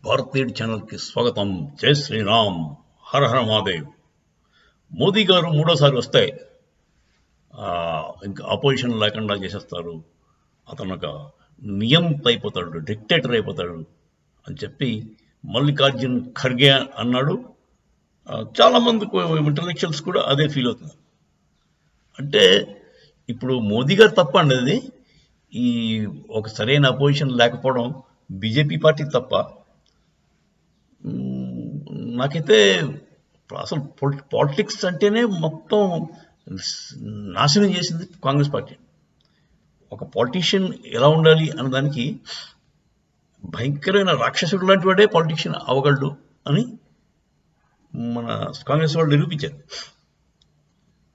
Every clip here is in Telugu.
భారతీయ ఛానల్కి స్వాగతం. జై శ్రీరామ్, హర హర మహాదేవ్. మోదీ గారు మూడోసారి వస్తే ఇంకా అపోజిషన్ లేకుండా చేసేస్తారు, అతను ఒక నియంత అయిపోతాడు, డిక్టేటర్ అయిపోతాడు అని చెప్పి మల్లికార్జున్ ఖర్గే అన్నాడు. చాలామంది ఇంటలెక్చువల్స్ కూడా అదే ఫీల్ అవుతున్నారు. అంటే ఇప్పుడు మోదీ గారు తప్ప అనేది ఈ ఒక సరైన అపోజిషన్ లేకపోవడం బీజేపీ పార్టీ తప్ప. నాకైతే అసలు పాలిటిక్స్ అంటేనే మొత్తం నాశనం చేసింది కాంగ్రెస్ పార్టీ. ఒక పాలిటీషియన్ ఎలా ఉండాలి అన్నదానికి భయంకరమైన రాక్షసుడు లాంటి వాడే పాలిటీషియన్ అవ్వగలడు అని మన కాంగ్రెస్ వాళ్ళు నిరూపించారు.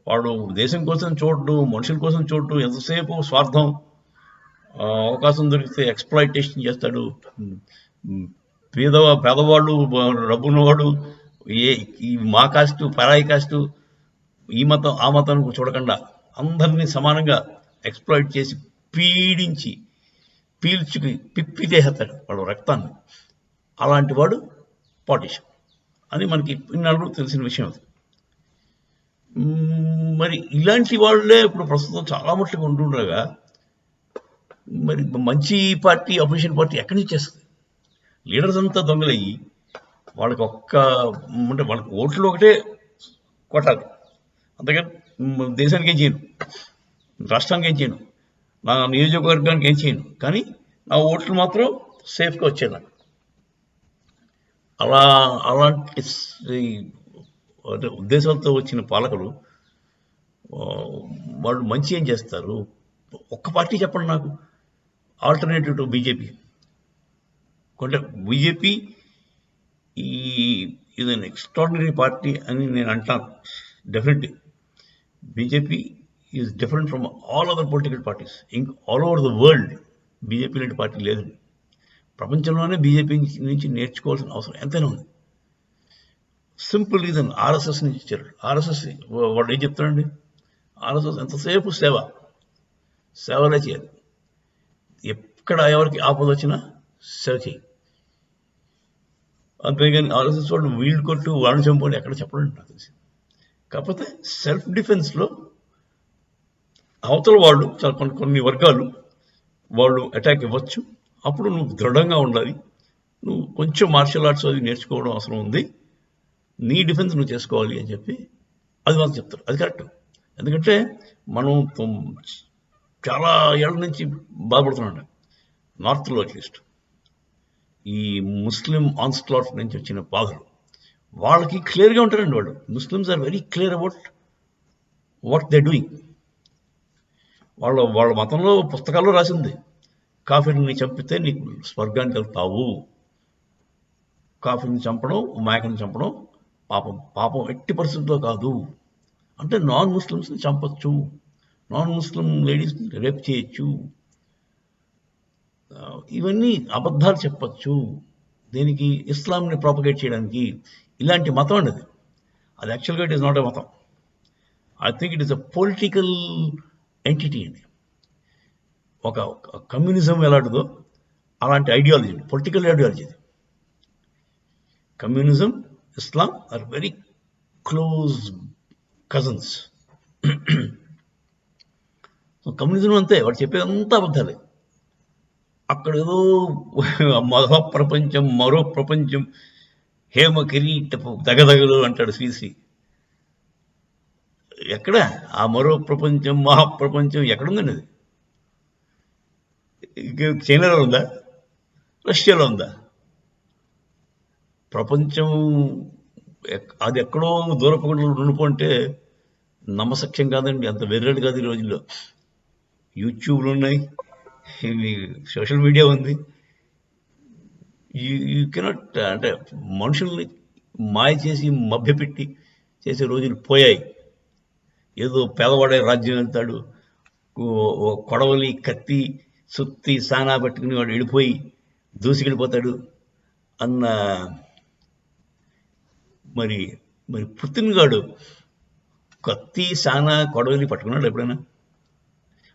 వాడు దేశం కోసం చూడడు, మనుషుల కోసం చూడడు, ఎంతసేపు స్వార్థం, అవకాశం దొరికితే ఎక్స్ప్లాయిటేషన్ చేస్తాడు. పేదవాళ్ళు, డబ్బున్నవాడు, ఈ మా కాస్టు, పరాయి కాస్టు, ఈ మతం ఆ మతం చూడకుండా అందరినీ సమానంగా ఎక్స్ప్లాయిట్ చేసి పీడించి పీల్చుకి పిప్పి చేసేస్తాడు వాడు రక్తాన్ని. అలాంటి వాడు పాలిటీషియన్ అని మనకి ఇన్నాళ్ళు తెలిసిన విషయం అది. మరి ఇలాంటి వాళ్ళే ఇప్పుడు ప్రస్తుతం చాలా మట్టుగా ఉంటుండగా మరి మంచి పార్టీ, అపోజిషన్ పార్టీ ఎక్కడి నుంచి చేస్తుంది? లీడర్స్ అంతా దొంగలయ్యి వాళ్ళకి అంటే వాళ్ళకి ఓట్లు ఒకటే కొట్టాలి, అంతేగాని దేశానికి ఏం చేయను, రాష్ట్రానికి ఏం చేయను, నా నియోజకవర్గానికి ఏం చేయను, కానీ నా ఓట్లు మాత్రం సేఫ్గా వచ్చేలా. అలాంటి ఉద్దేశాలతో వచ్చిన పాలకులు వాళ్ళు మంచి ఏం చేస్తారు? ఒక్క పార్టీ చెప్పండి నాకు, ఆల్టర్నేటివ్ టు బీజేపీ. అంటే బీజేపీ ఇది అన్ ఎక్స్ట్రాడినరీ పార్టీ అని నేను అంటాను. Definitely BJP is different from all other political parties. All over the world BJP లాంటి పార్టీ లేదు. ప్రపంచంలోనే బీజేపీ నుంచి నేర్చుకోవాల్సిన అవసరం ఎంతైనా ఉంది. సింపుల్ రీజన్, ఆర్ఎస్ఎస్ నుంచి ఇచ్చారు. ఆర్ఎస్ఎస్ వాడు ఏం చెప్తాడండి? ఆర్ఎస్ఎస్ ఎంతసేపు సేవలే చేయాలి. ఎక్కడ ఎవరికి ఆపద వచ్చినా సేవ చేయి. అంతేగాని ఆర్ఎస్ఎస్ వాళ్ళు వీళ్ళు కొట్టు వాడిని చంపుకొని ఎక్కడ చెప్పడండి నాకు తెలిసి. కాకపోతే సెల్ఫ్ డిఫెన్స్లో అవతల వాళ్ళు చాలా కొన్ని వర్గాలు వాళ్ళు అటాక్ ఇవ్వచ్చు. అప్పుడు నువ్వు దృఢంగా ఉండాలి, నువ్వు కొంచెం మార్షల్ ఆర్ట్స్ అది నేర్చుకోవడం అవసరం ఉంది, నీ డిఫెన్స్ నువ్వు చేసుకోవాలి అని చెప్పి అది మాకు చెప్తారు. అది కరెక్ట్. ఎందుకంటే మనం చాలా ఏళ్ళ నుంచి బాధపడుతున్నాం నార్త్లో, అట్లీస్ట్ ఈ ముస్లిం ఆన్స్లాట్ నుంచి వచ్చిన బాధలు వాళ్ళకి క్లియర్గా ఉంటారండి. వాళ్ళు Muslims are very clear about what they doing. వాళ్ళ మతంలో పుస్తకాల్లో రాసింది, కాఫీని చంపితే నీకు స్వర్గానికి వెళ్తావు. కాఫీని చంపడం, మేకని చంపడం పాపం ఎట్టి పరిస్థితుల్లో కాదు. అంటే నాన్ ముస్లిమ్స్ని చంపచ్చు, నాన్ ముస్లిం లేడీస్ని రేప్ చేయొచ్చు, ఇవన్నీ అబద్ధాలు చెప్పచ్చు. దీనికి ఇస్లాంని ప్రాపగేట్ చేయడానికి. ఇలాంటి మతం అండి అది యాక్చువల్గా ఇట్ ఈస్ నాట్ ఎ మతం. I think it is a political entity అండి. ఒక కమ్యూనిజం ఎలాంటిదో అలాంటి ideology, political ideology. Communism, Islam are very close cousins. Communism అంతే, వాడు చెప్పేదంతా అబద్ధాలే. అక్కడ ఏదో మహాప్రపంచం, మరో ప్రపంచం, హేమ కిరీటపు దగదగలు అంటాడు శ్రీశ్రీ. ఎక్కడ ఆ మరో ప్రపంచం, మహాప్రపంచం ఎక్కడుందండి? అది చైనాలో ఉందా? రష్యాలో ఉందా? ప్రపంచం అది ఎక్కడో దూరపకుండా ఉండిపోంటే నమ్మసక్యం కాదండి. అంత వెర్రెడు కాదు ఈ రోజుల్లో. యూట్యూబ్లు ఉన్నాయి, సోషల్ మీడియా ఉంది. యూ కెనాట్, అంటే మనుషుల్ని మాయ చేసి మభ్యపెట్టి చేసే రోజులు పోయాయి. ఏదో పేదవాడే రాజ్యం వెళ్తాడు, కొడవలి, కత్తి, సుత్తి, సానా పట్టుకుని వాడు వెళ్ళిపోయి దూసుకెళ్ళిపోతాడు అన్న. మరి పుతిన్ గాడు కత్తి, సానా, కొడవలి పట్టుకున్నాడు ఎప్పుడైనా?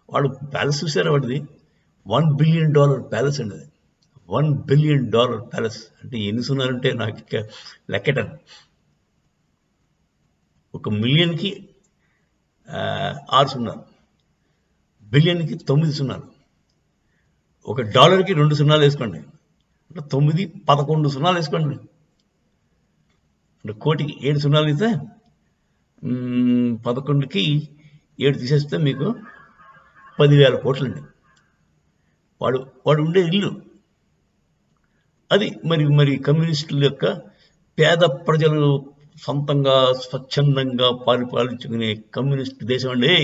వాడు ప్యాలెస్ చూసారా? వాడిది $1 బిలియన్ ప్యాలెస్ అండి. అది $1 బిలియన్ ప్యాలెస్ అంటే ఎన్ని సున్నాలంటే నాకు ఇక లెక్కటను. 1 మిలియన్కి 6 సున్నాలు, బిలియన్కి 9 సున్నాలు, $1కి 2 సున్నాలు వేసుకోండి అంటే 9, 11 సున్నాలు వేసుకోండి. అంటే కోటికి 7 సున్నాలు ఇస్తే 11కి 7 తీసేస్తే మీకు 10,000 కోట్లండి. వాడు ఉండే ఇల్లు అది. మరి కమ్యూనిస్టుల యొక్క పేద ప్రజలు సొంతంగా స్వచ్ఛందంగా పరిపాలించుకునే కమ్యూనిస్ట్ దేశం అండి.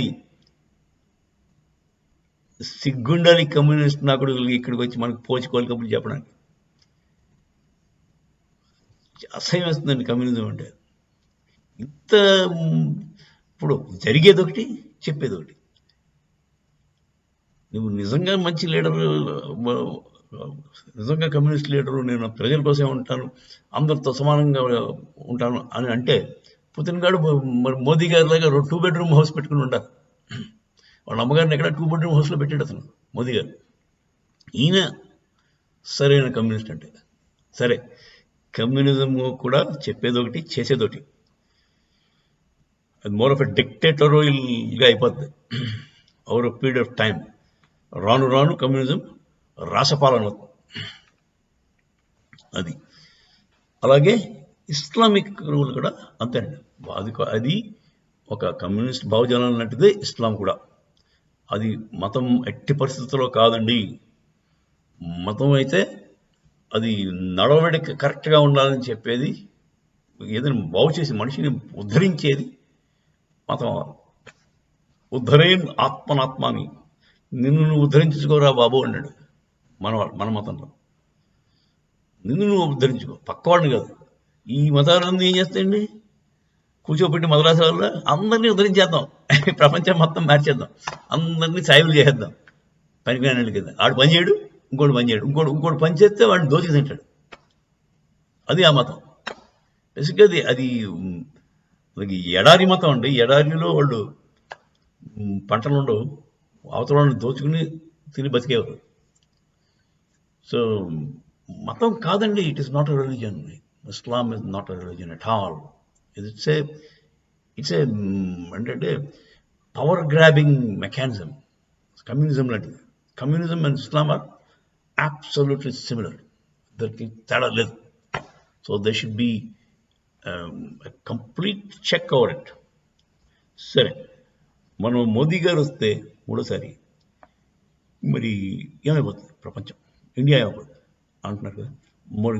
సిగ్గుండాలి కమ్యూనిస్ట్ నాకుడు ఇక్కడికి వచ్చి మనకు పోచుకోవాలి కబుర్లు చెప్పడానికి. అసహ్యం వేస్తుందండి కమ్యూనిజం అంటే. ఇంత ఇప్పుడు జరిగేది ఒకటి, చెప్పేది ఒకటి. నువ్వు నిజంగా మంచి లీడరు, నిజంగా కమ్యూనిస్ట్ లీడరు, నేను ప్రజల కోసమే ఉంటాను, అందరితో సమానంగా ఉంటాను అని అంటే పుతిన్ గారు మరి మోదీ గారి లాగా 2 బెడ్రూమ్ హౌస్ పెట్టుకుని ఉండాలి. వాళ్ళ అమ్మగారిని ఎక్కడ 2 బెడ్రూమ్ హౌస్లో పెట్టాడు అతను మోదీ గారు. ఈయన సరైన కమ్యూనిస్ట్ అంటే. సరే, కమ్యూనిజం కూడా చెప్పేది ఒకటి, చేసేది ఒకటి. అది మోర్ ఆఫ్ ఎ డిక్టేటరోయల్గా అయిపోద్ది ఓవర్ పీరియడ్ ఆఫ్ టైం. రాను రాను కమ్యూనిజం రాసపాలన అవుతుంది. అది అలాగే ఇస్లామిక్ రూల్ కూడా అంతేనండి. అది ఒక కమ్యూనిస్ట్ భావజాలం లాంటిదే ఇస్లాం కూడా. అది మతం ఎట్టి పరిస్థితుల్లో కాదండి. మతం అయితే అది నడవడిక కరెక్ట్గా ఉండాలని చెప్పేది, ఏదైనా బాగు చేసి మనిషిని ఉద్ధరించేది మతం. ఉద్ధరేన్ ఆత్మనాత్మాని, నిన్ను నువ్వు ఉద్ధరించుకోరా బాబు అన్నాడు మన మతంలో. నిన్ను నువ్వు ఉద్ధరించుకో, పక్కవాడిని కాదు. ఈ మతాలన్నీ ఏం చేస్తాయండి, కూర్చోబెట్టి మద్రాసాల్లో అందరినీ ఉద్ధరించేద్దాం, ప్రపంచం మొత్తం మార్చేద్దాం, అందరినీ సాయిబులు చేసేద్దాం, పనికిరాని కింద. ఆడు పని చేయడు, ఇంకోటి పని చేయడు, ఇంకోటి పని చేస్తే వాడిని దోచి తింటాడు. అది ఆ మతం. బేసిక్గా అది ఎడారి మతం అండి. ఎడారిలో వాళ్ళు పంటలు ఉండవు, అవతల వాళ్ళని దోచుకుని తిని బతికేవారు. సో మతం కాదండి, it is not a religion. Islam is not a religion at all. It's a అంటే పవర్ గ్రాబింగ్ మెకానిజం. కమ్యూనిజం లాంటిది. Communism and Islam are absolutely similar. దానికి తేడా లేదు. So they should be complete check over it. సరే, మనం మోదీ గారు వస్తే మూడోసారి మరి ఏమైపోతుంది ప్రపంచం, ఇండియా ఏమైపోతుంది అంటున్నారు కదా. మరి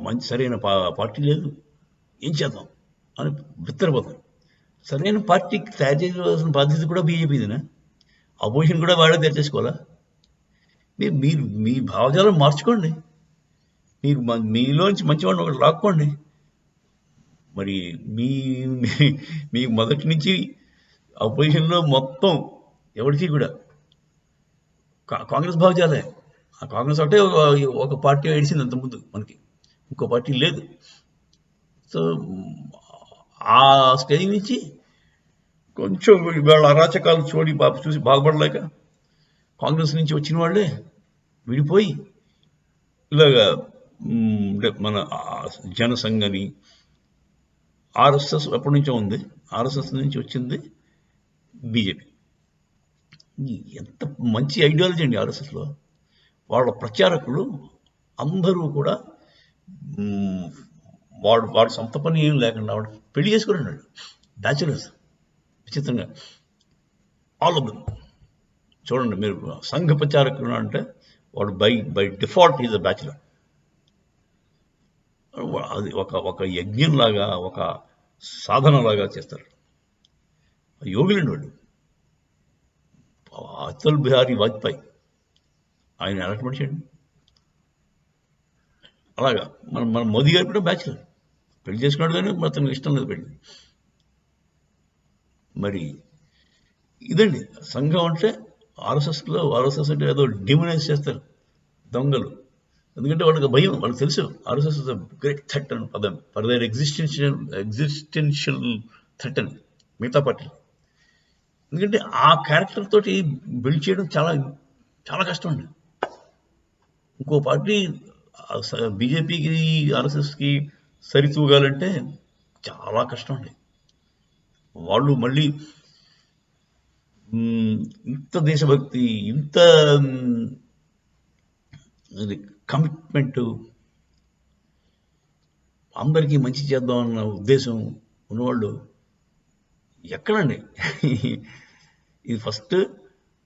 మంచి సరైన పార్టీ లేదు, ఏం చేద్దాం అని బిత్తరపోతారు. సరైన పార్టీకి తయారు చేయవలసిన బాధ్యత కూడా బీజేపీదినా? అపోజిషన్ కూడా వాడే తయారు చేసుకోవాలా? మీరు మీ భావజాలం మార్చుకోండి, మీరు మీలోంచి మంచివాడిని ఒకటి లాక్కోండి. మరి మీ మొదటి నుంచి అపోజిషన్లో మొత్తం ఎవరికి కూడా కాంగ్రెస్ భావజాలే. ఆ కాంగ్రెస్ ఒకటే ఒక పార్టీ ఏడిసింది అంతకుముందు, మనకి ఇంకో పార్టీ లేదు. సో ఆ స్టేజ్ నుంచి కొంచెం వీళ్ళ అరాచకాలు చూసి బాగుపడలేక కాంగ్రెస్ నుంచి వచ్చిన వాళ్ళే విడిపోయి ఇలాగా మన జనసంఘ్ అని, ఆర్ఎస్ఎస్ ఎప్పటి నుంచో ఉంది, ఆర్ఎస్ఎస్ నుంచి వచ్చింది బీజేపీ. ఎంత మంచి ఐడియాలజీ అండి ఆర్ఎస్ఎస్లో. వాళ్ళ ప్రచారకులు అందరూ కూడా వాడు సొంత పని ఏం లేకుండా వాడు పెళ్లి చేసుకుని ఉన్నాడు, బ్యాచులర్స్. విచిత్రంగా ఆల్ ఆఫ్ దెమ్. చూడండి మీరు, సంఘ ప్రచారకులు అంటే వాడు by default is a bachelor. అది ఒక యజ్ఞంలాగా, ఒక సాధనలాగా చేస్తారు. యోగులండి వాడు. అటల్ బిహారీ వాజ్పేయి ఆయన ఎలాంటి మనిషి అండి. అలాగా మన మోదీ గారు కూడా బ్యాచులర్, పెళ్లి చేసుకున్నాడు కానీ అతనికి ఇష్టం లేదు పెళ్లి. మరి ఇదండి సంఘం అంటే. ఆర్ఎస్ఎస్ అంటే ఏదో డిమోనైజ్ చేస్తారు దొంగలు. ఎందుకంటే వాళ్ళకి భయం, వాళ్ళకి తెలుసు RSS is a great threat అని పదం, ఫర్ దేర్ ఎగ్జిస్టెన్షియల్ థ్రెట్ అని మిగతా పార్టీలు. ఎందుకంటే ఆ క్యారెక్టర్ తోటి బిల్డ్ చేయడం చాలా చాలా కష్టం అండి. ఇంకో పార్టీ బీజేపీకి ఆర్ఎస్ఎస్కి సరితూగాలంటే చాలా కష్టం అండి. వాళ్ళు మళ్ళీ ఇంత దేశభక్తి, ఇంత కమిట్మెంట్, అందరికీ మంచి చేద్దాం అన్న ఉద్దేశం ఉన్నవాళ్ళు ఎక్కడండి? ఇది ఫస్ట్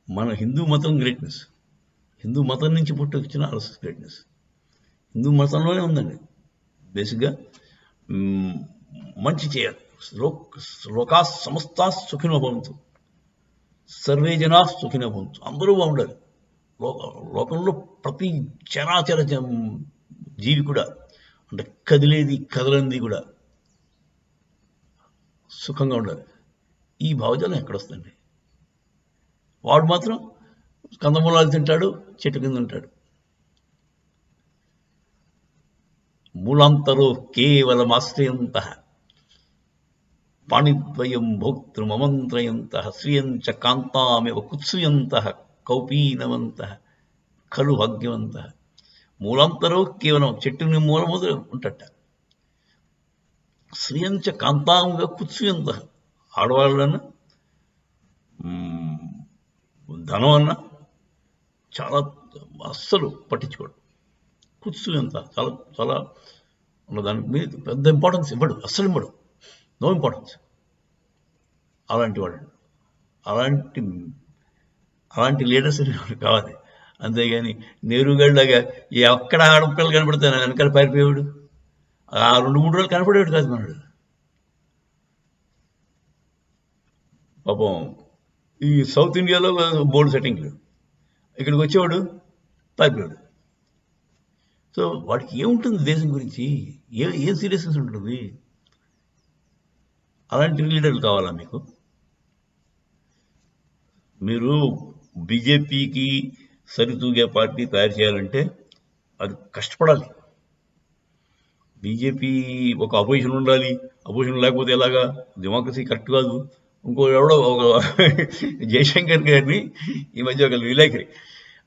మన హిందూ మతం గ్రేట్నెస్. హిందూ మతం నుంచి పుట్టుకొచ్చిన ఆర్ఎస్ఎస్ గ్రేట్నెస్ హిందూ మతంలోనే ఉందండి. బేసిక్గా మంచి చేయాలి. లోకా సమస్తా సుఖినో భవంతు, సర్వే జనా సుఖినో భవంతు. అందరూ బాగుండాలి. లోకంలో ప్రతి చరాచర జీవి కూడా, అంటే కదిలేది కదలంది కూడా సుఖంగా ఉండాలి. ఈ భావజాలం ఎక్కడొస్తుంది? వాడు మాత్రం కందమూలాలు తింటాడు, చెట్టు కింద ఉంటాడు. మూలాంతరో కేవలమాశ్రయంత పాణిద్వయం భోక్తృమమంత్రయంత శ్రియంచ కాంతామివ కుత్సుయంత కౌపీనవంత ఖలు భాగ్యవంత. మూలాంతరో కేవలం చెట్టుని మూలము ఉంటట. శ్రియంచ కాంతాముగా కుత్సుయంత. ఆడవాళ్ళన్నా ధనం అన్నా చాలా అస్సలు పట్టించుకోడు. కుత్సుయంత చాలా చాలా దానికి మీద పెద్ద ఇంపార్టెన్స్ ఇవ్వడు, అస్సలు ఇవ్వడు. No importance. అలాంటి వాళ్ళు, అలాంటి లీడర్స్ కావాలి. అంతేగాని నెహ్రూగాడిలాగా ఎక్కడ ఆడపిల్లలు కనపడితే వెనకాల పారిపోయేవాడు, ఆ 2-3 రోజులు కనపడేవాడు కాదు మనడు. పాపం ఈ సౌత్ ఇండియాలో బోర్డు సెట్టింగ్లు, ఇక్కడికి వచ్చేవాడు పారిపోయాడు. సో వాడికి ఏముంటుంది దేశం గురించి? ఏం సీరియస్నెస్ ఉంటుంది? అలాంటి లీడర్లు కావాలా మీకు? మీరు బీజేపీకి సరితూగే పార్టీ తయారు చేయాలంటే అది కష్టపడాలి. బీజేపీ ఒక అపోజిషన్ ఉండాలి. అపోజిషన్ లేకపోతే ఎలాగా? డెమోక్రసీ కరెక్ట్ కాదు. ఇంకో ఎవడో ఒక జయశంకర్ గారిని ఈ మధ్య ఒక విలేకరి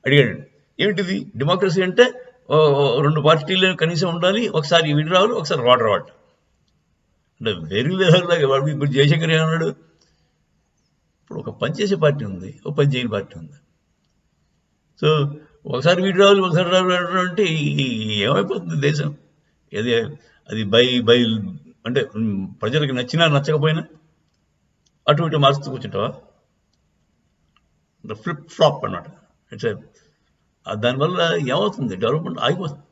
అడిగాడు, ఏమిటిది డెమోక్రసీ అంటే 2 పార్టీలు కనీసం ఉండాలి, ఒకసారి విడిరావాలి, ఒకసారి వాటర్ వాట. అంటే వెరీ వెదర్లాగా వాడు. ఇప్పుడు జయశంకర్ ఏమన్నాడు? ఇప్పుడు ఒక పనిచేసే పార్టీ ఉంది, ఒక పని చేయని పార్టీ ఉంది. సో ఒకసారి వీటి రావాలి, ఒకసారి రావాలి అంటే ఏమైపోతుంది దేశం? అది బై అంటే ప్రజలకు నచ్చినా నచ్చకపోయినా అటు ఇటు మారుస్తూ కూర్చుంటావా? ఫ్లిప్ ఫ్లాప్ అన్నమాట. ఇట్స్ దానివల్ల ఏమవుతుంది? డెవలప్మెంట్ ఆగిపోతుంది.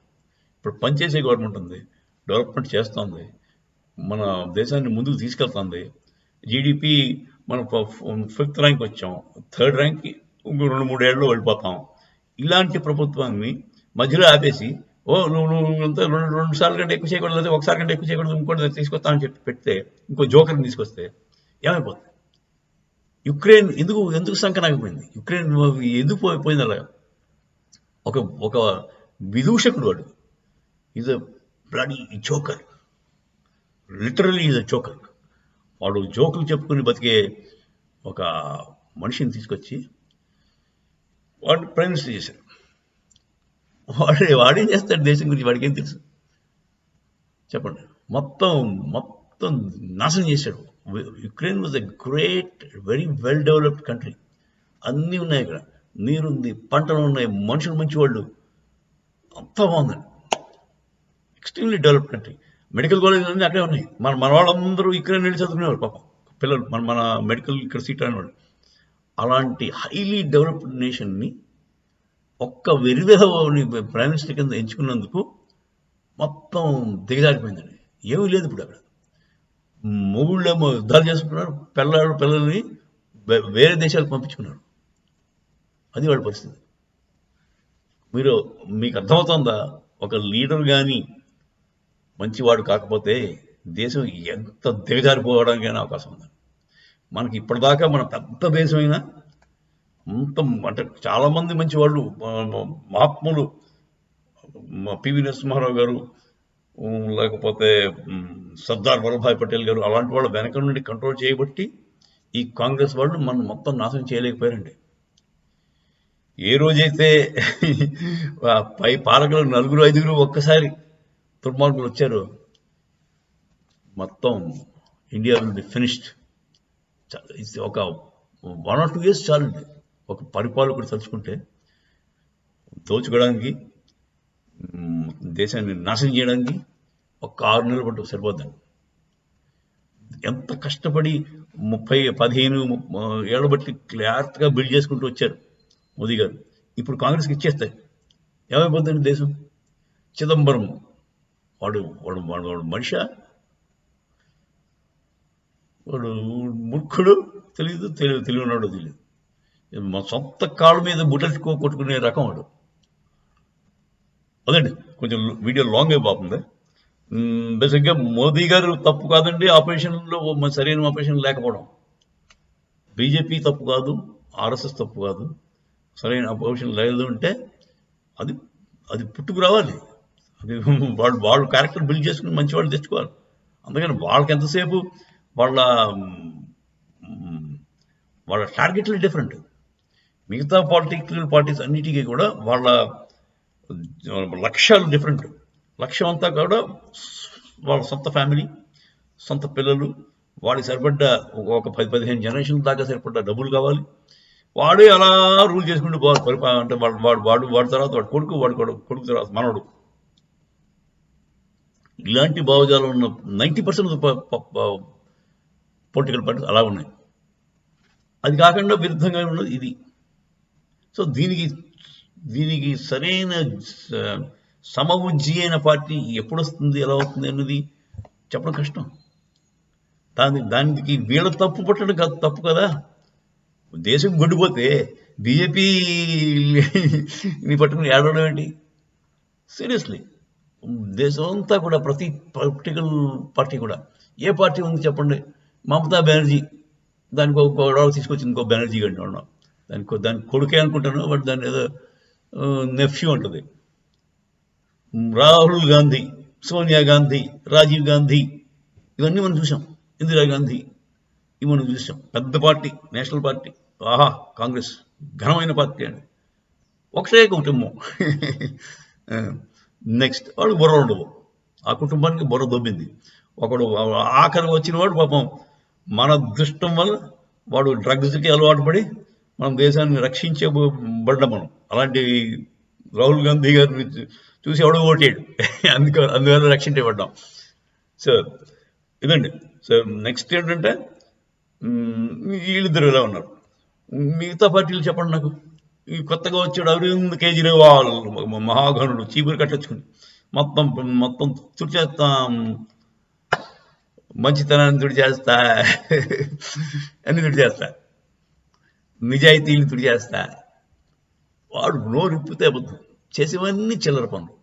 ఇప్పుడు పనిచేసే గవర్నమెంట్ ఉంది, డెవలప్మెంట్ చేస్తుంది, మన దేశాన్ని ముందుకు తీసుకెళ్తుంది. జీడిపి మనం 5th ర్యాంక్ వచ్చాం, 3rd ర్యాంక్కి ఇంకో 2-3 ఏళ్ళలో వెళ్ళిపోతాం. ఇలాంటి ప్రభుత్వాన్ని మధ్యలో ఆపేసి నువ్వు 2 సార్లు కంటే ఎక్కువ చేయకూడదు, లేదా ఒకసారి కంటే ఎక్కువ చేయకూడదు, ఇంకోటి తీసుకొస్తామని చెప్పి పెడితే, ఇంకో జోకర్ని తీసుకొస్తే ఏమైపోతుంది? యుక్రెయిన్ ఎందుకు సంకనాగిపోయింది? యుక్రెయిన్ ఎందుకు పోయింది అలాగా? ఒక విదూషకుడు వాడు. Is a bloody joker, literally is a joker. వాడు జోకులు చెప్పుకుని బతికే ఒక మనిషిని తీసుకొచ్చి వాడు ప్రైమ్ మినిస్టర్ చేశారు. వాడేం చేస్తాడు దేశం గురించి? వాడికి ఏం తెలుసు చెప్పండి? మొత్తం నాశనం చేశాడు. Ukraine was a great, very well developed country. అన్నీ ఉన్నాయి ఇక్కడ, నీరుంది, పంటలు ఉన్నాయి, మనుషులు మంచి వాళ్ళు, అంతా బాగుందండి. Extremely developed country. మెడికల్ కాలేజీలు అన్నీ అక్కడే ఉన్నాయి. మన వాళ్ళందరూ యుక్రెయిన్ వెళ్ళి చదువుకునేవారు పాపం పిల్లలు, మన మెడికల్ ఇక్కడ సీట్ అనేవాడు. అలాంటి హైలీ డెవలప్డ్ నేషన్ని ఒక్క వెరివేహని ప్రైమ్ మినిస్టర్ కింద ఎంచుకున్నందుకు మొత్తం దిగజారిపోయిందండి. ఏమీ లేదు ఇప్పుడు అక్కడ. మొగుళ్ళేమో యుద్ధాలు చేసుకున్నారు, పిల్లల్ని వేరే దేశాలకు పంపించుకున్నారు. అది వాళ్ళ పరిస్థితి. మీకు అర్థమవుతుందా? ఒక లీడర్ కానీ మంచివాడు కాకపోతే దేశం ఎంత దిగజారిపోవడానికైనా అవకాశం ఉంది. మనకి ఇప్పటిదాకా మన పెద్ద దేశమైనా అంత అంటే చాలామంది మంచి వాళ్ళు, మహాత్ములు, పివి నరసింహారావు గారు, లేకపోతే సర్దార్ వల్లభాయ్ పటేల్ గారు, అలాంటి వాళ్ళు వెనక నుండి కంట్రోల్ చేయబట్టి ఈ కాంగ్రెస్ వాళ్ళు మనం మొత్తం నాశనం చేయలేకపోయారండి. ఏ రోజైతే పై పాలకులు 4-5 ఒక్కసారి దుర్మార్గులు వచ్చారో మొత్తం ఇండియా విల్ బి ఫినిష్డ్. ఒక 1 or 2 years చాలండి ఒక పరిపాలకుడు తలుచుకుంటే దోచుకోవడానికి, దేశాన్ని నాశనం చేయడానికి ఒక 6 నెలలు పట్టు సరిపోద్దండి. ఎంత కష్టపడి 15 ఏళ్ళ బట్టి క్లియర్గా బిల్డ్ చేసుకుంటూ వచ్చారు మోదీ గారు. ఇప్పుడు కాంగ్రెస్కి ఇచ్చేస్తాయి, ఏమైపోతుంది దేశం? చిదంబరం వాడు వాడు వాడు వాడు మనిషి, వాడు మూర్ఖుడు, తెలియనాడు తెలియదు. మా సొంత కాళ్ళ మీద బుట్టెట్టుకో కొట్టుకునే రకం వాడు. అదండి, కొంచెం వీడియో లాంగ్ అయిపోతుంది. బేసిక్గా మోదీ గారు తప్పు కాదండి ఆపరేషన్లో, సరైన ఆపరేషన్ లేకపోవడం. బీజేపీ తప్పు కాదు, ఆర్ఎస్ఎస్ తప్పు కాదు. సరైన ఆపరేషన్ లేదు అంటే అది అది పుట్టుకు రావాలి. అది వాళ్ళు క్యారెక్టర్ బిల్డ్ చేసుకుని మంచి వాళ్ళు తెచ్చుకోవాలి. అందుకని వాళ్ళకి ఎంతసేపు వాళ్ళ టార్గెట్లు డిఫరెంట్. మిగతా పొలిటికల్ పార్టీస్ అన్నిటికీ కూడా వాళ్ళ లక్ష్యాలు డిఫరెంట్. లక్ష్యం అంతా కూడా వాళ్ళ సొంత ఫ్యామిలీ, సొంత పిల్లలు, వాడికి సరిపడ్డ ఒక 10-15 జనరేషన్ దాకా సరిపడ్డ డబ్బులు కావాలి. వాడే అలా రూల్ చేసుకుంటూ పోవాలి. అంటే వాడి తర్వాత వాడి కొడుకు తర్వాత మనవడు. ఇలాంటి భావజాలం ఉన్న 90% పొలిటికల్ పార్టీస్ అలా ఉన్నాయి. అది కాకుండా విరుద్ధంగా ఉన్నది ఇది. సో దీనికి సరైన సమబుద్ధి అయిన పార్టీ ఎప్పుడు వస్తుంది, ఎలా అవుతుంది అన్నది చెప్పడం కష్టం. దానికి వీళ్ళ తప్పు పట్టడం కాదు, తప్పు కదా. దేశం గొడ్డిపోతే బీజేపీని పట్టుకుని ఏడవడం ఏంటి? సీరియస్లీ, దేశం అంతా కూడా ప్రతి పొలిటికల్ పార్టీ కూడా, ఏ పార్టీ ఉంది చెప్పండి? మమతా బెనర్జీ, దానికి ఒక గొడవ తీసుకొచ్చింది, ఇంకో బెనర్జీ గంట ఉన్నాం, దాని కొడుకే అనుకుంటాను, బట్ దాని ఏదో నెఫ్యూ ఉంటుంది. రాహుల్ గాంధీ, సోనియా గాంధీ, రాజీవ్ గాంధీ, ఇవన్నీ మనం చూసాం. ఇందిరాగాంధీ, ఇవి మనం చూసాం. పెద్ద పార్టీ, నేషనల్ పార్టీ. ఆహా, కాంగ్రెస్ ఘనమైన పార్టీ అండి. ఒకటే కుటుంబం. నెక్స్ట్ వాడు బుర్ర ఉండవు, ఆ కుటుంబానికి బుర్ర దొబ్బింది. ఒకడు ఆఖరి వచ్చిన వాడు పాపం మన దుష్టం వల్ల వాడు డ్రగ్స్కి అలవాటు పడి మనం దేశాన్ని రక్షించబడ్డాం మనం. అలాంటి రాహుల్ గాంధీ గారిని చూసి ఎవడో ఓటేడు, అందువల్ల రక్షించబడ్డాం. సో ఇదండి. సో నెక్స్ట్ ఏంటంటే వీళ్ళిద్దరు ఇలా ఉన్నారు. మిగతా పార్టీలు చెప్పండి నాకు. ఈ కొత్తగా వచ్చాడు అరవింద్ కేజ్రీవాల్, మహాగణుడు, చీపురు కట్టొచ్చుకుని మొత్తం తుడిచేస్తాం, మంచితనాన్ని తుడిచేస్తా, అన్ని తుడిచేస్తా, నిజాయితీని తుడిచేస్తా. వాడు నోరు ఇప్పితే అబద్ధం, చేసేవన్నీ చిల్లర పనులు.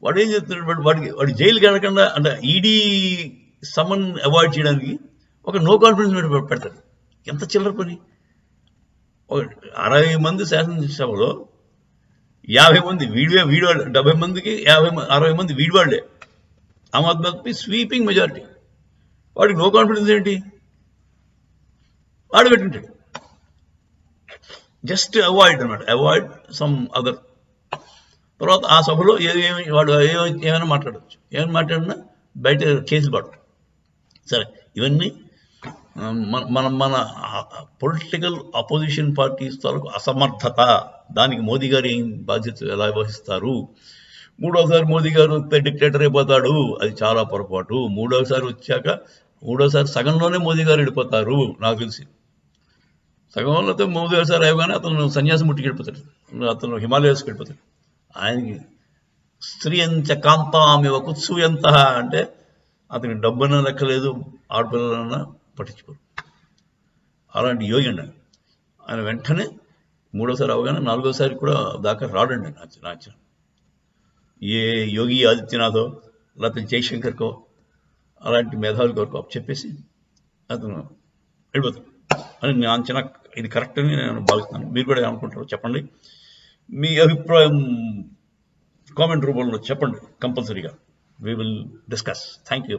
వాడు ఏం చేస్తున్నాడు? వాడు జైలుకి వెళ్ళకుండా, అంటే ఈడీ సమన్ అవాయిడ్ చేయడానికి ఒక నో కాన్ఫిడెన్స్ పెడతాడు. ఎంత చిల్లర పని! 60 మంది శాసనసభలో 50 మంది వీడివాళ్ళు, 70 మందికి 60 మంది వీడివాళ్లే. Aam Aadmi party sweeping majority. వాడికి నో కాన్ఫిడెన్స్ ఏంటి? వాడు పెట్టింటాడు. జస్ట్ అవాయిడ్ అన్నమాట, అవాయిడ్ సమ్ అదర్. తర్వాత ఆ సభలో వాడు ఏమైనా మాట్లాడవచ్చు, ఏమైనా మాట్లాడినా బయట కేసులు పడతాడు. సరే, ఇవన్నీ మన పొలిటికల్ అపోజిషన్ పార్టీస్ తాలూకు అసమర్థత. దానికి మోదీ గారు ఏం బాధ్యత ఎలా వహిస్తారు? మూడోసారి మోదీ గారు డిక్టేటర్ అయిపోతాడు, అది చాలా పొరపాటు. మూడోసారి సగంలోనే మోదీ గారు వెళ్ళిపోతారు నాకు తెలిసి. సగంలో మోదీ గారు అయిపోగానే అతను సన్యాసం ముట్టికి వెళ్ళిపోతాడు, అతను హిమాలయాస్కి వెళ్ళిపోతాడు. ఆయనకి స్త్రీయంచ కాంతామివ కుత్సూయంత అంటే అతనికి డబ్బున్నా లెక్కలేదు, ఆడపిల్లలన్నా పట్టించుకోరు. అలాంటి యోగి అండి ఆయన. వెంటనే మూడోసారి అవగానే 4వసారి కూడా దాకా రాడండి నాచ. ఏ యోగి ఆదిత్యనాథో లేకపోతే జయశంకర్కో అలాంటి మేధావుల వరకు చెప్పేసి అతను వెళ్ళిపోతాడు అని నా అంచనా. ఇది కరెక్ట్ అని నేను భావిస్తున్నాను. మీరు కూడా ఏమనుకుంటారో చెప్పండి. మీ అభిప్రాయం కామెంట్ రూపంలో చెప్పండి కంపల్సరీగా. We will discuss. Thank you.